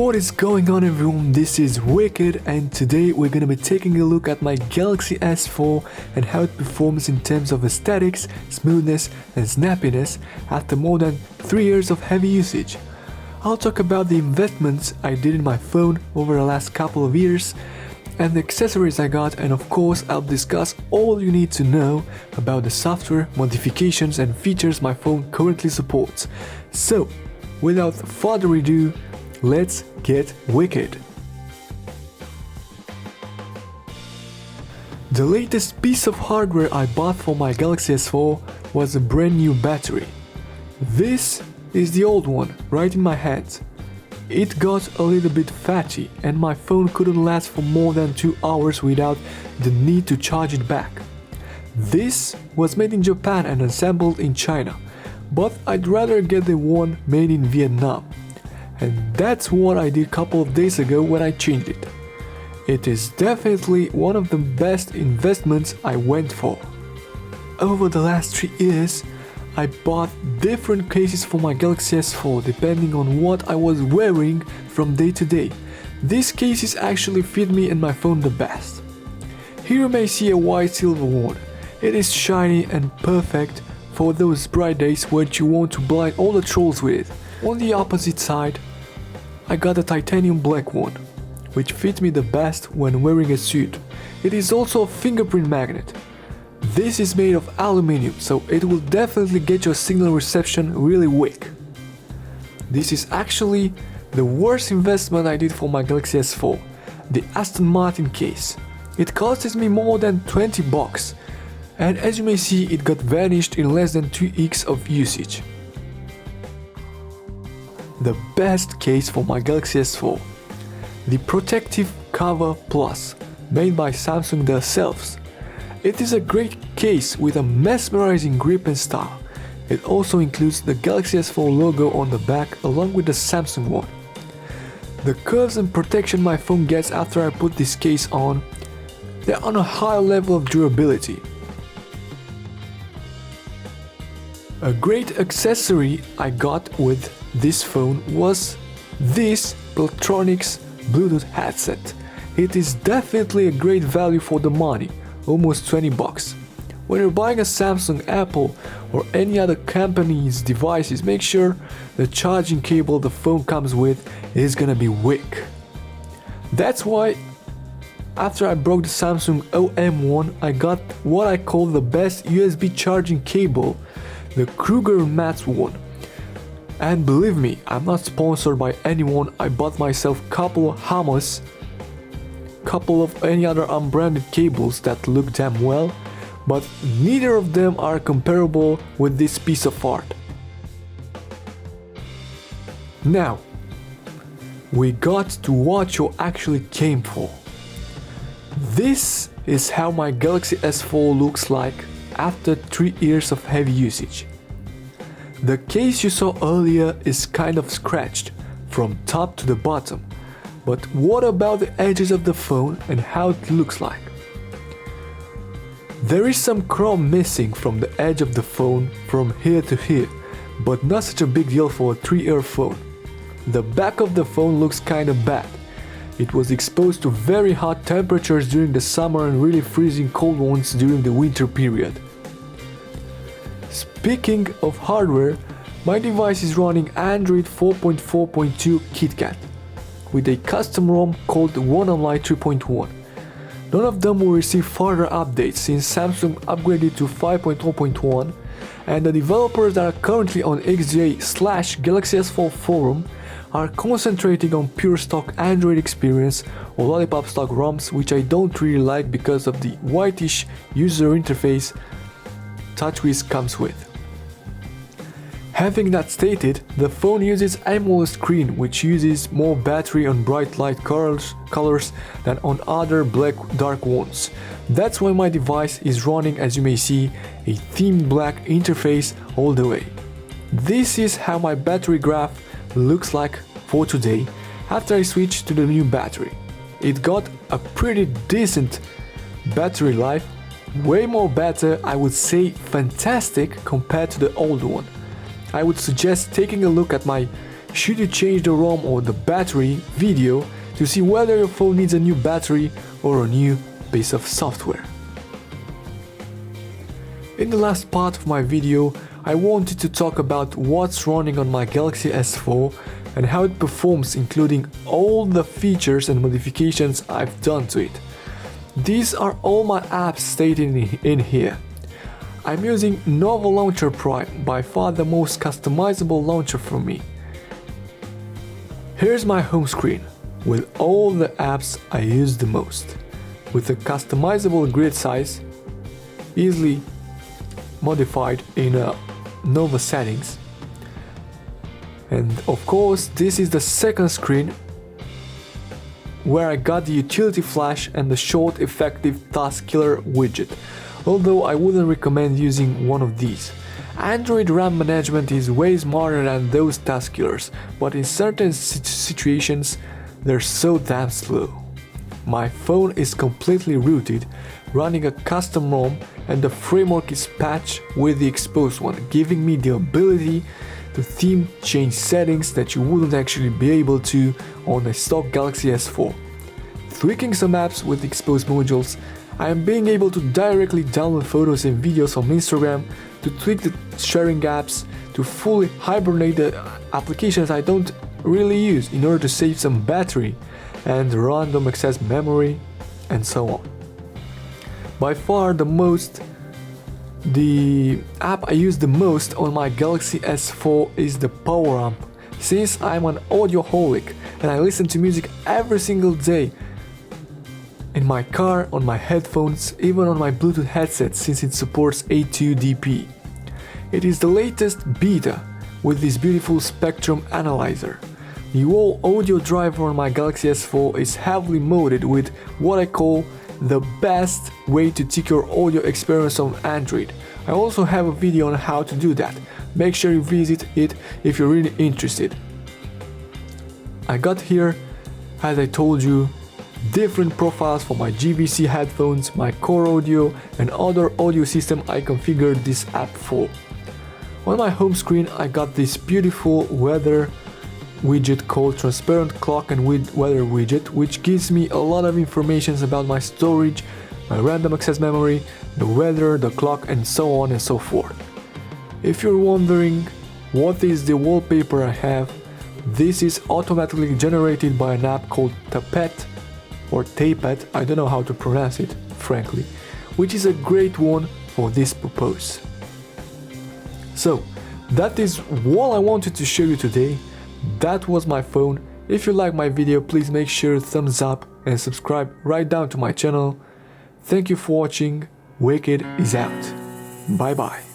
What is going on, everyone? This is Wicked, and today we're gonna be taking a look at my Galaxy S4 and how it performs in terms of aesthetics, smoothness and snappiness after more than 3 years of heavy usage. I'll talk about the investments I did in my phone over the last couple of years and the accessories I got, and of course I'll discuss all you need to know about the software, modifications and features my phone currently supports. So, without further ado, let's get wicked. The latest piece of hardware I bought for my Galaxy S4 was a brand new battery. This is the old one, right in my hands. It got a little bit fatty and my phone couldn't last for more than 2 hours without the need to charge it back. This was made in Japan and assembled in China, but I'd rather get the one made in Vietnam. And that's what I did a couple of days ago when I changed it. It is definitely one of the best investments I went for. Over the last 3 years, I bought different cases for my Galaxy S4 depending on what I was wearing from day to day. These cases actually fit me and my phone the best. Here you may see a white silver one. It is shiny and perfect for those bright days where you want to blind all the trolls with. On the opposite side, I got a titanium black one, which fits me the best when wearing a suit. It is also a fingerprint magnet. This is made of aluminium, so it will definitely get your signal reception really weak. This is actually the worst investment I did for my Galaxy S4, the Aston Martin case. It costed me more than 20 bucks, and as you may see, it got vanished in less than 2 weeks of usage. The best case for my Galaxy S4, the Protective Cover Plus, made by Samsung themselves. It is a great case with a mesmerizing grip and style. It also includes the Galaxy S4 logo on the back along with the Samsung one. The curves and protection my phone gets after I put this case on, they're on a high level of durability. A great accessory I got with this phone was this Plantronics Bluetooth headset. It is definitely a great value for the money, almost 20 bucks. When you're buying a Samsung, Apple or any other company's devices, make sure the charging cable the phone comes with is gonna be weak. That's why after I broke the Samsung OM1, I got what I call the best USB charging cable, the Kruger Mats one. And believe me, I'm not sponsored by anyone. I bought myself couple of Hamas, couple of any other unbranded cables that look damn well, but neither of them are comparable with this piece of art. Now, we got to what you actually came for. This is how my Galaxy S4 looks like after 3 years of heavy usage. The case you saw earlier is kind of scratched from top to the bottom, but what about the edges of the phone and how it looks like? There is some chrome missing from the edge of the phone from here to here, but not such a big deal for a 3-year phone. The back of the phone looks kinda bad. It was exposed to very hot temperatures during the summer and really freezing cold ones during the winter period. Speaking of hardware, my device is running Android 4.4.2 KitKat with a custom ROM called OneUnlight 3.1. None of them will receive further updates since Samsung upgraded to 5.0.1, and the developers that are currently on XJ/Galaxy S4 forum are concentrating on pure stock Android experience or Lollipop stock ROMs, which I don't really like because of the whitish user interface TouchWiz comes with. Having that stated, the phone uses AMOLED screen, which uses more battery on bright light colors than on other black dark ones. That's why my device is running, as you may see, a themed black interface all the way. This is how my battery graph looks like for today after I switched to the new battery. It got a pretty decent battery life, way more better, I would say fantastic compared to the old one. I would suggest taking a look at my should you change the ROM or the battery video to see whether your phone needs a new battery or a new piece of software. In the last part of my video, I wanted to talk about what's running on my Galaxy S4 and how it performs, including all the features and modifications I've done to it. These are all my apps stated in here. I'm using Nova Launcher Prime, by far the most customizable launcher for me. Here's my home screen with all the apps I use the most, with a customizable grid size, easily modified in Nova settings. And of course, this is the second screen where I got the utility flash and the short effective task killer widget, although I wouldn't recommend using one of these. Android RAM management is way smarter than those task killers, but in certain situations they're so damn slow. My phone is completely rooted, running a custom ROM, and the framework is patched with the exposed one, giving me the ability to theme change settings that you wouldn't actually be able to on a stock Galaxy S4. Tweaking some apps with exposed modules, I am being able to directly download photos and videos from Instagram, to tweak the sharing apps, to fully hibernate the applications I don't really use in order to save some battery and random access memory, and so on. By far the app I use the most on my Galaxy S4 is the power amp, since I'm an audioholic and I listen to music every single day. In my car, on my headphones, even on my Bluetooth headset, since it supports A2DP. It is the latest beta with this beautiful spectrum analyzer. The whole audio driver on my Galaxy S4 is heavily modded with what I call the best way to take your audio experience on Android. I also have a video on how to do that. Make sure you visit it if you're really interested. I got here, as I told you, different profiles for my JVC headphones, my core audio, and other audio system I configured this app for. On my home screen I got this beautiful weather widget called Transparent Clock and Weather widget, which gives me a lot of information about my storage, my random access memory, the weather, the clock, and so on and so forth. If you're wondering what is the wallpaper I have, this is automatically generated by an app called Tapet, or Tapet, I don't know how to pronounce it, frankly, which is a great one for this purpose. So, that is all I wanted to show you today. That was my phone. If you like my video, please make sure to thumbs up and subscribe right down to my channel. Thank you for watching. Wicked is out. Bye bye.